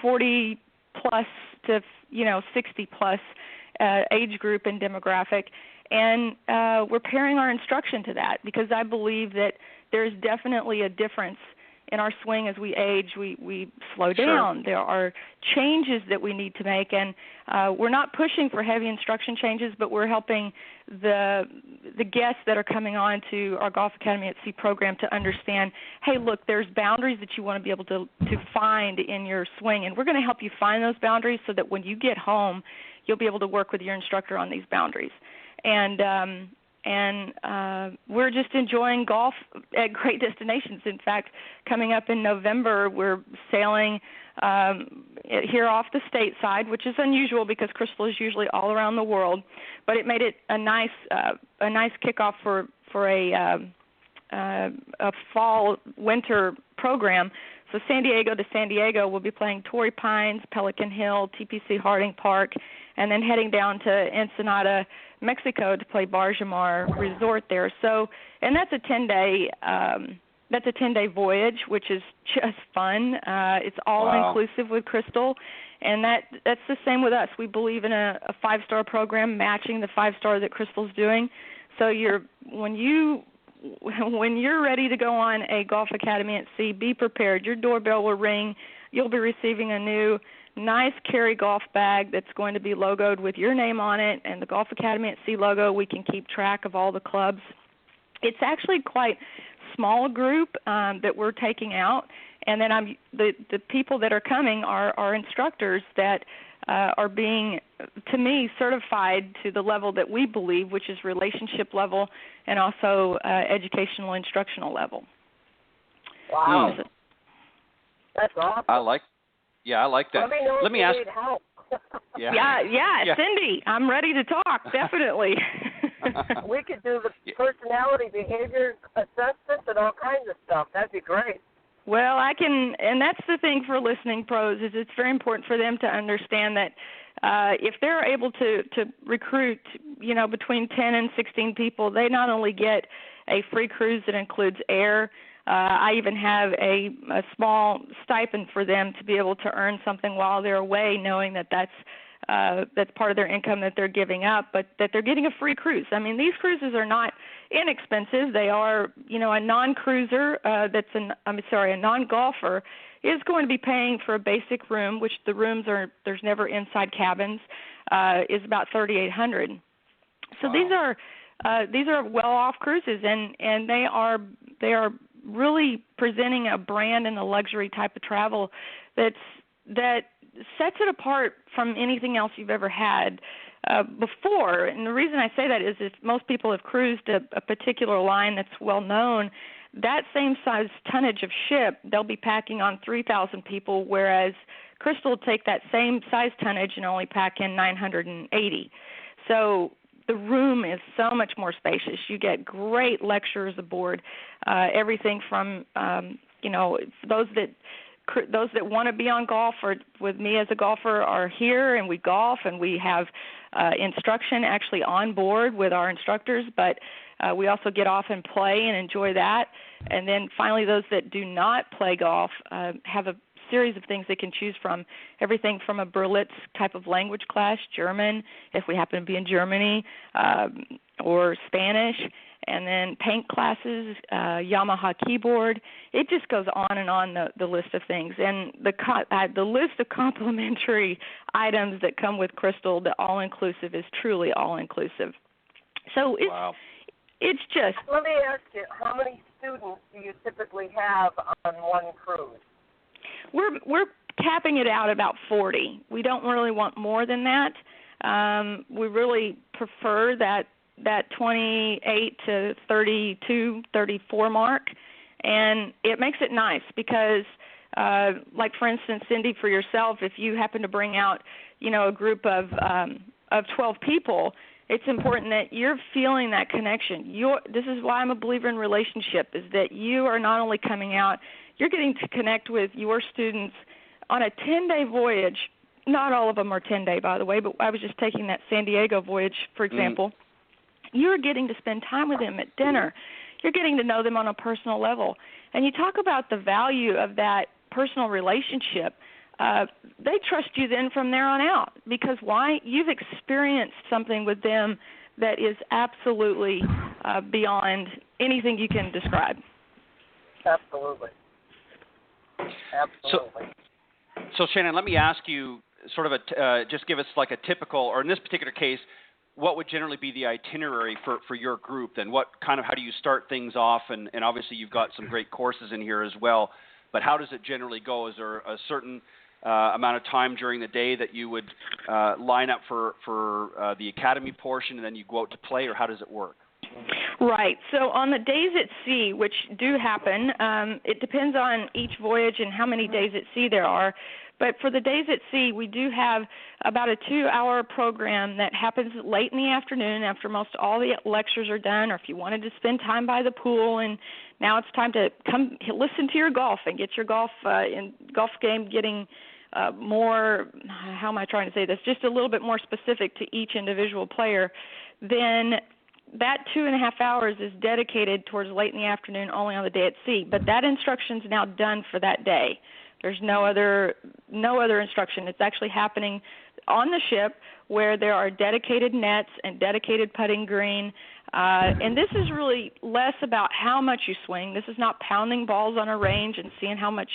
40 plus to 60 plus age group and demographic, and we're pairing our instruction to that because I believe that there's definitely a difference in our swing as we age. We slow down. Sure. There are changes that we need to make, and we're not pushing for heavy instruction changes, but we're helping the guests that are coming on to our Golf Academy at Sea program to understand, hey, look, there's boundaries that you want to be able to find in your swing, and we're going to help you find those boundaries so that when you get home, you'll be able to work with your instructor on these boundaries. And we're just enjoying golf at great destinations. In fact, coming up in November, we're sailing here off the stateside, which is unusual because Crystal is usually all around the world. But it made it a nice kickoff for a fall-winter program. So San Diego to San Diego, we'll be playing Torrey Pines, Pelican Hill, TPC Harding Park, and then heading down to Ensenada, Mexico to play Barjamar Resort there. So, and that's a 10-day voyage, which is just fun. It's all inclusive with Crystal, and that's the same with us. We believe in a 5-star program matching the 5-star that Crystal's doing. So when you're ready to go on a Golf Academy at Sea, be prepared. Your doorbell will ring. You'll be receiving a new nice carry golf bag that's going to be logoed with your name on it and the Golf Academy at Sea logo. We can keep track of all the clubs. It's actually quite small group that we're taking out, and then the people that are coming are instructors that are being, to me, certified to the level that we believe, which is relationship level and also educational instructional level. Wow. That's awesome. I like that. Let me know if you ask. need help. Yeah, Cindy, I'm ready to talk, definitely. We could do the personality behavior assessments and all kinds of stuff. That'd be great. Well, I can, and that's the thing for listening pros, is it's very important for them to understand that if they're able to recruit, between 10 and 16 people, they not only get a free cruise that includes air. I even have a small stipend for them to be able to earn something while they're away, knowing that that's part of their income that they're giving up, but that they're getting a free cruise. I mean, these cruises are not inexpensive. They are, a non-cruiser a non-golfer is going to be paying for a basic room, which the rooms there's never inside cabins, is about $3,800. So wow. These are well-off cruises, and they are really presenting a brand in the luxury type of travel that sets it apart from anything else you've ever had before. And the reason I say that is if most people have cruised a particular line that's well known, that same size tonnage of ship, they'll be packing on 3,000 people, whereas Crystal will take that same size tonnage and only pack in 980. So the room is so much more spacious. You get great lectures aboard, everything from, those that want to be on golf or with me as a golfer are here, and we golf, and we have instruction actually on board with our instructors, but we also get off and play and enjoy that. And then finally, those that do not play golf have a series of things they can choose from, everything from a Berlitz type of language class, German, if we happen to be in Germany, or Spanish, and then paint classes, Yamaha keyboard. It just goes on and on, the list of things. And the list of complimentary items that come with Crystal, the all-inclusive, is truly all-inclusive. So it's just... Let me ask you, how many students do you typically have on one cruise? We're capping it out about 40. We don't really want more than that. We really prefer that 28 to 32, 34 mark, and it makes it nice because, like for instance, Cindy, for yourself, if you happen to bring out, a group of 12 people, it's important that you're feeling that connection. This is why I'm a believer in relationship, is that you are not only coming out, you're getting to connect with your students on a 10-day voyage. Not all of them are 10-day, by the way, but I was just taking that San Diego voyage, for example. You're getting to spend time with them at dinner. You're getting to know them on a personal level. And you talk about the value of that personal relationship. They trust you then from there on out because why? You've experienced something with them that is absolutely beyond anything you can describe. Absolutely. So Shannon, let me ask you sort of just give us like a typical, or in this particular case, what would generally be the itinerary for your group then? How do you start things off? And obviously you've got some great courses in here as well, but how does it generally go? Is there a certain amount of time during the day that you would line up for the academy portion, and then you go out to play, or how does it work? Right. So on the days at sea, which do happen, it depends on each voyage and how many days at sea there are. But for the days at sea, we do have about a 2-hour program that happens late in the afternoon after most all the lectures are done, or if you wanted to spend time by the pool and now it's time to come listen to your golf and get your golf game getting more, how am I trying to say this, just a little bit more specific to each individual player, then that 2.5 hours is dedicated towards late in the afternoon only on the day at sea. But that instruction is now done for that day. There's no other instruction. It's actually happening on the ship where there are dedicated nets and dedicated putting green. And this is really less about how much you swing. This is not pounding balls on a range and seeing how much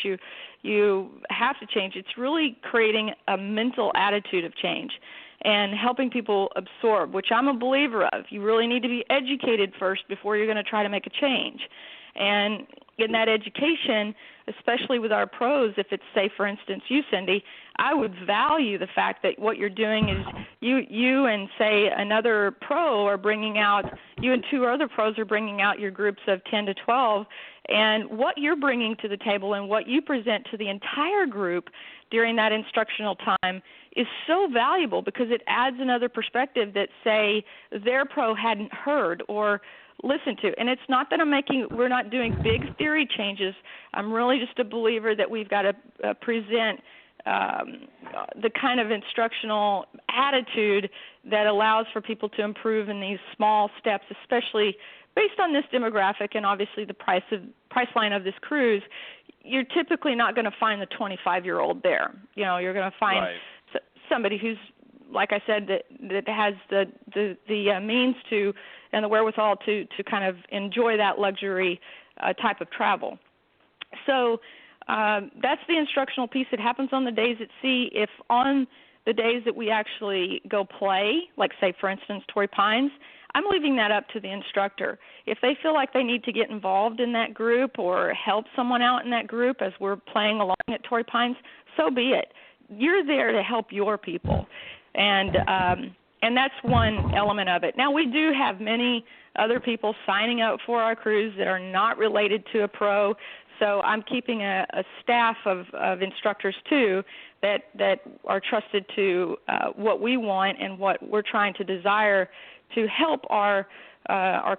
you have to change. It's really creating a mental attitude of change and helping people absorb, which I'm a believer of. You really need to be educated first before you're going to try to make a change. And in that education, especially with our pros, if it's, say, for instance, you, Cindy, I would value the fact that what you're doing is you and, say, another pro are bringing out, you and 2 other pros are bringing out your groups of 10 to 12, And what you're bringing to the table and what you present to the entire group during that instructional time is so valuable because it adds another perspective that, say, their pro hadn't heard or listened to. And it's not that we're not doing big theory changes. I'm really just a believer that we've got to present the kind of instructional attitude that allows for people to improve in these small steps, especially based on this demographic and obviously the price line of this cruise. You're typically not going to find the 25-year-old there. You're going to find somebody who's, like I said, that has the means to and the wherewithal to kind of enjoy that luxury type of travel. So that's the instructional piece. It happens on the days at sea. If on the days that we actually go play, like say, for instance, Torrey Pines, I'm leaving that up to the instructor. If they feel like they need to get involved in that group or help someone out in that group as we're playing along at Torrey Pines, so be it. You're there to help your people. And that's one element of it. Now, we do have many other people signing up for our cruise that are not related to a pro, so I'm keeping a staff of instructors, too, that are trusted to what we want and what we're trying to desire to help our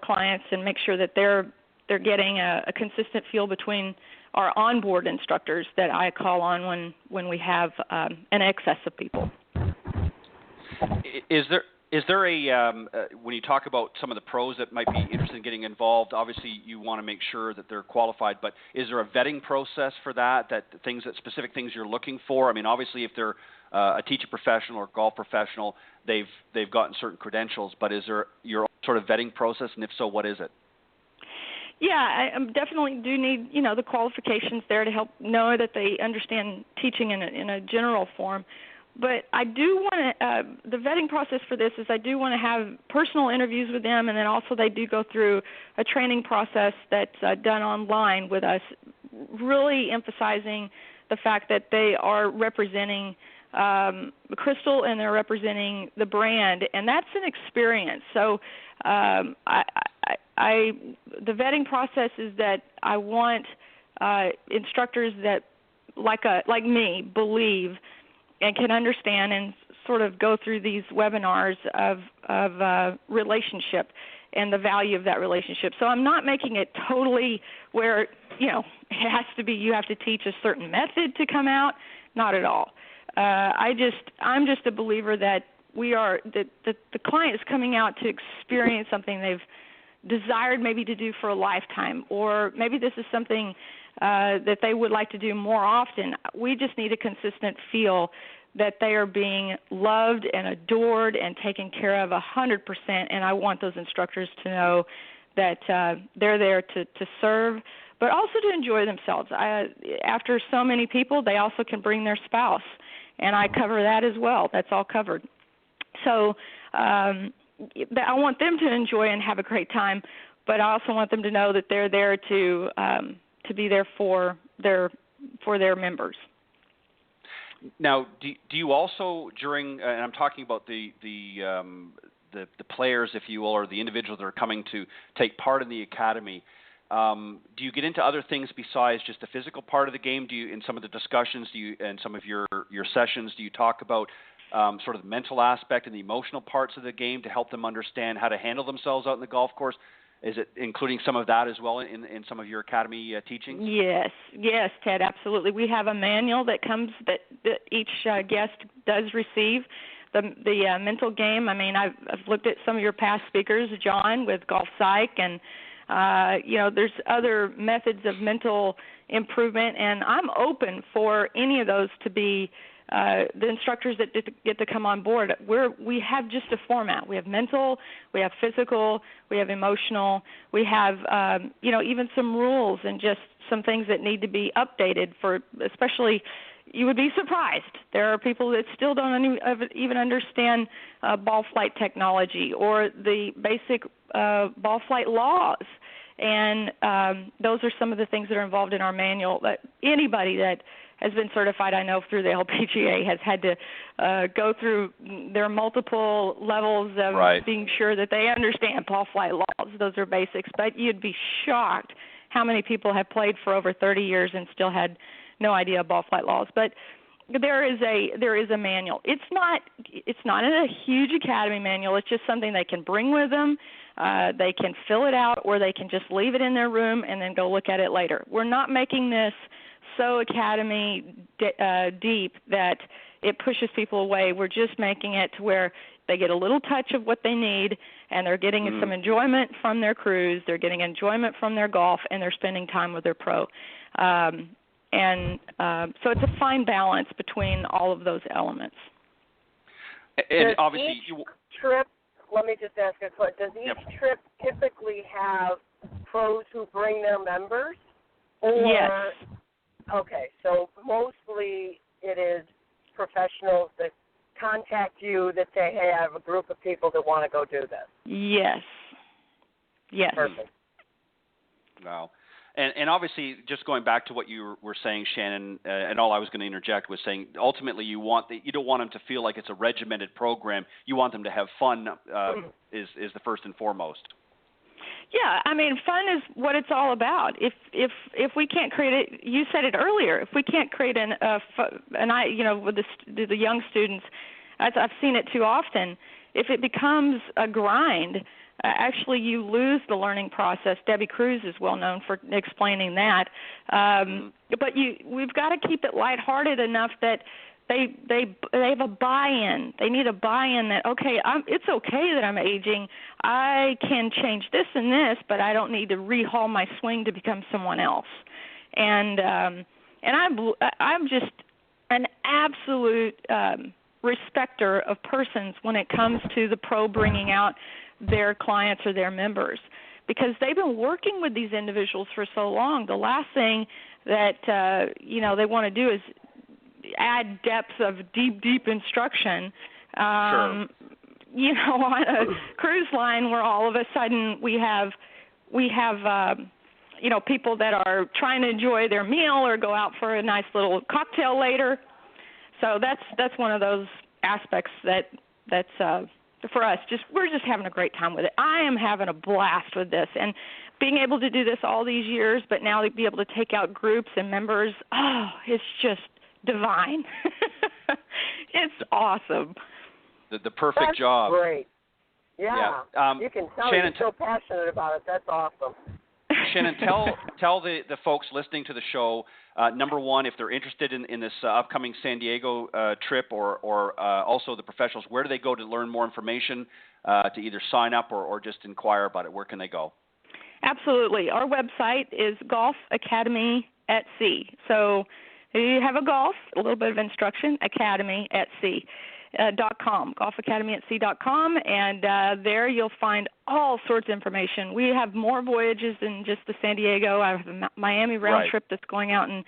clients and make sure that they're getting a consistent feel between our onboard instructors that I call on when we have an excess of people. Is there a when you talk about some of the pros that might be interested in getting involved, obviously you want to make sure that they're qualified, but is there a vetting process for that specific things you're looking for? I mean, obviously if they're a teacher professional or golf professional, they've gotten certain credentials, but is there your own sort of vetting process, and if so, what is it? Yeah, I definitely do need, the qualifications there to help know that they understand teaching in a general form. But I do want to, the vetting process for this is I do want to have personal interviews with them, and then also they do go through a training process that's done online with us, really emphasizing the fact that they are representing Crystal and they're representing the brand, and that's an experience. So the vetting process is that I want instructors that, like me, believe and can understand and sort of go through these webinars of relationship and the value of that relationship. So I'm not making it totally where, it has to be you have to teach a certain method to come out. Not at all. I'm just a believer that that the client is coming out to experience something they've desired maybe to do for a lifetime, or maybe this is something that they would like to do more often. We just need a consistent feel that they are being loved and adored and taken care of 100%, and I want those instructors to know that they're there to serve, but also to enjoy themselves. After so many people, they also can bring their spouse, and I cover that as well. That's all covered. So I want them to enjoy and have a great time, but I also want them to know that they're there to be there for their members. Now, do you also during and I'm talking about the players, if you will, or the individuals that are coming to take part in the academy, do you get into other things besides just the physical part of the game? Do you, in some of the discussions, and some of your sessions, do you talk about sort of the mental aspect and the emotional parts of the game to help them understand how to handle themselves out in the golf course? Is it including some of that as well in some of your academy teachings? Yes, Ted, absolutely. We have a manual that comes that each guest does receive. The mental game. I mean, I've looked at some of your past speakers, John, with Golf Psych, and there's other methods of mental improvement, and I'm open for any of those to be the instructors that get to come on board. We have just a format. We have mental, we have physical, we have emotional, we have even some rules and just some things that need to be updated for, especially. You would be surprised. There are people that still don't even understand ball flight technology or the basic ball flight laws. And those are some of the things that are involved in our manual. That anybody that has been certified, I know, through the LPGA has had to go through their multiple levels of being sure that they understand ball flight laws. Those are basics. But you'd be shocked how many people have played for over 30 years and still had no idea of ball flight laws. But there is a manual. It's not in a huge academy manual. It's just something they can bring with them. They can fill it out, or they can just leave it in their room and then go look at it later. We're not making this so academy deep that it pushes people away. We're just making it to where they get a little touch of what they need, and they're getting some enjoyment from their cruise, they're getting enjoyment from their golf, and they're spending time with their pro. So it's a fine balance between all of those elements. And obviously, trip, let me just ask a question. Does each trip typically have pros who bring their members? Or, yes. Okay, so mostly it is professionals that contact you that say, hey, I have a group of people that want to go do this. Yes. Perfect. Wow. And obviously, just going back to what you were saying, Shannon, and all I was going to interject was saying, ultimately, you don't want them to feel like it's a regimented program. You want them to have fun. Is the first and foremost. Yeah, I mean, fun is what it's all about. If we can't create it, you said it earlier. If we can't create with the young students, I've seen it too often. If it becomes a grind, actually you lose the learning process. Debbie Cruz is well known for explaining that. But we've got to keep it lighthearted enough that they have a buy-in. They need a buy-in that, okay, it's okay that I'm aging. I can change this and this, but I don't need to rehaul my swing to become someone else. And I'm just an absolute respecter of persons when it comes to the pro bringing out their clients or their members, because they've been working with these individuals for so long. The last thing that they want to do is add depth of deep instruction. Sure. On a cruise line where all of a sudden we have people that are trying to enjoy their meal or go out for a nice little cocktail later. So that's one of those aspects that's for us. We're just having a great time with it. I am having a blast with this, and being able to do this all these years, but now to be able to take out groups and members, it's just divine. It's awesome. The perfect job. Great. Yeah. You can tell Shannon, you're so passionate about it. That's awesome. Shannon, tell the folks listening to the show, number one, if they're interested in this upcoming San Diego trip, or also the professionals, where do they go to learn more information, to either sign up or just inquire about it? Where can they go? Absolutely. Our website is Golf Academy at Sea. So you have a golf, a little bit of instruction, Academy at Sea. .com, golfacademyatsea.com, and there you'll find all sorts of information. We have more voyages than just the San Diego. I have a Miami round trip that's going out in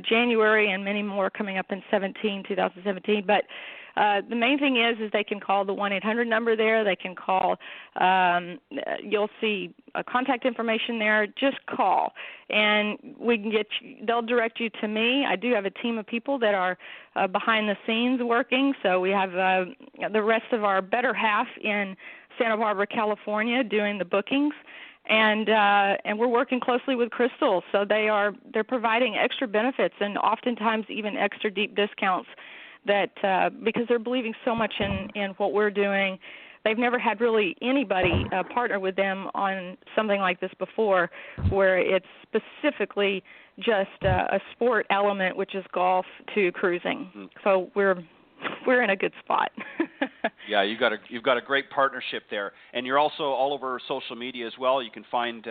January, and many more coming up in 2017. But the main thing is they can call the 1-800 number there. They can call. You'll see contact information there. Just call, and we can they'll direct you to me. I do have a team of people that are behind the scenes working. So we have the rest of our better half in Santa Barbara, California, doing the bookings. And we're working closely with Crystal, so they're providing extra benefits and oftentimes even extra deep discounts. That because they're believing so much in what we're doing. They've never had really anybody partner with them on something like this before, where it's specifically just a sport element, which is golf, to cruising. Mm-hmm. So we're in a good spot. Yeah, you've got a great partnership there, and you're also all over social media as well. You can find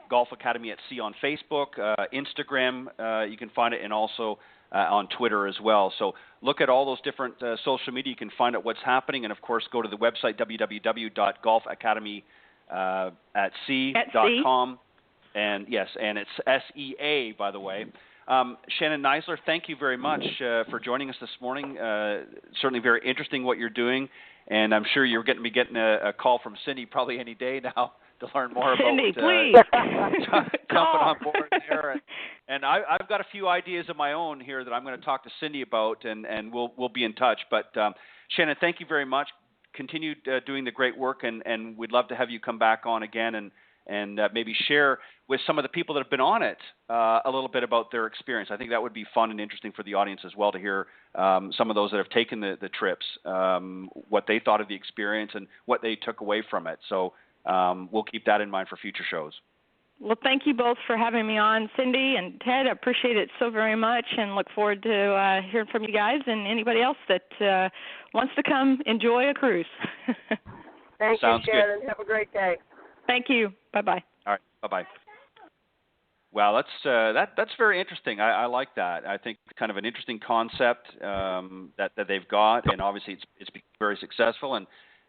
Golf Academy at Sea on Facebook, Instagram. You can find it, and also on Twitter as well. So look at all those different social media. You can find out what's happening, and of course go to the website www.golfacademyatsea.com. And yes, and it's SEA, by the way. Shannon Kneisler, thank you very much for joining us this morning. Certainly very interesting what you're doing, and I'm sure you're going to be getting a call from Cindy probably any day now to learn more Cindy, about please. Jumping on board there. And I've got a few ideas of my own here that I'm going to talk to Cindy about, and we'll be in touch. But Shannon, thank you very much. Continue doing the great work, and we'd love to have you come back on again and maybe share with some of the people that have been on it a little bit about their experience. I think that would be fun and interesting for the audience as well to hear some of those that have taken the trips, what they thought of the experience and what they took away from it. So we'll keep that in mind for future shows. Well, thank you both for having me on. Cindy and Ted, I appreciate it so very much and look forward to hearing from you guys and anybody else that wants to come enjoy a cruise. Thank Sounds you, Shannon. good. Have a great day. Thank you. Bye-bye. All right. Bye-bye. Well, that's very interesting. I like that. I think kind of an interesting concept that they've got, and obviously it's been very successful.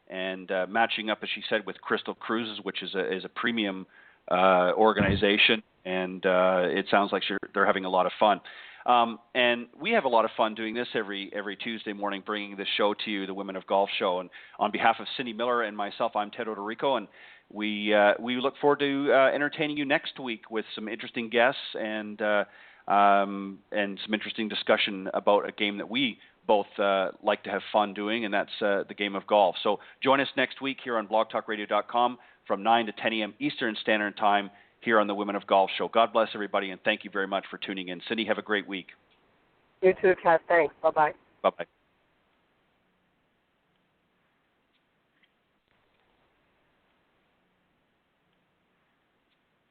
And matching up, as she said, with Crystal Cruises, which is a premium organization, and it sounds like they're having a lot of fun. And we have a lot of fun doing this every Tuesday morning, bringing this show to you, the Women of Golf Show. And on behalf of Cindy Miller and myself, I'm Ted Odorico, and we look forward to entertaining you next week with some interesting guests and some interesting discussion about a game that we both like to have fun doing, and that's the game of golf. So join us next week here on blogtalkradio.com from 9 to 10 a.m. Eastern Standard Time here on the Women of Golf Show. God bless everybody, and thank you very much for tuning in. Cindy, have a great week. You too, Ted. Thanks. Bye-bye. Bye-bye.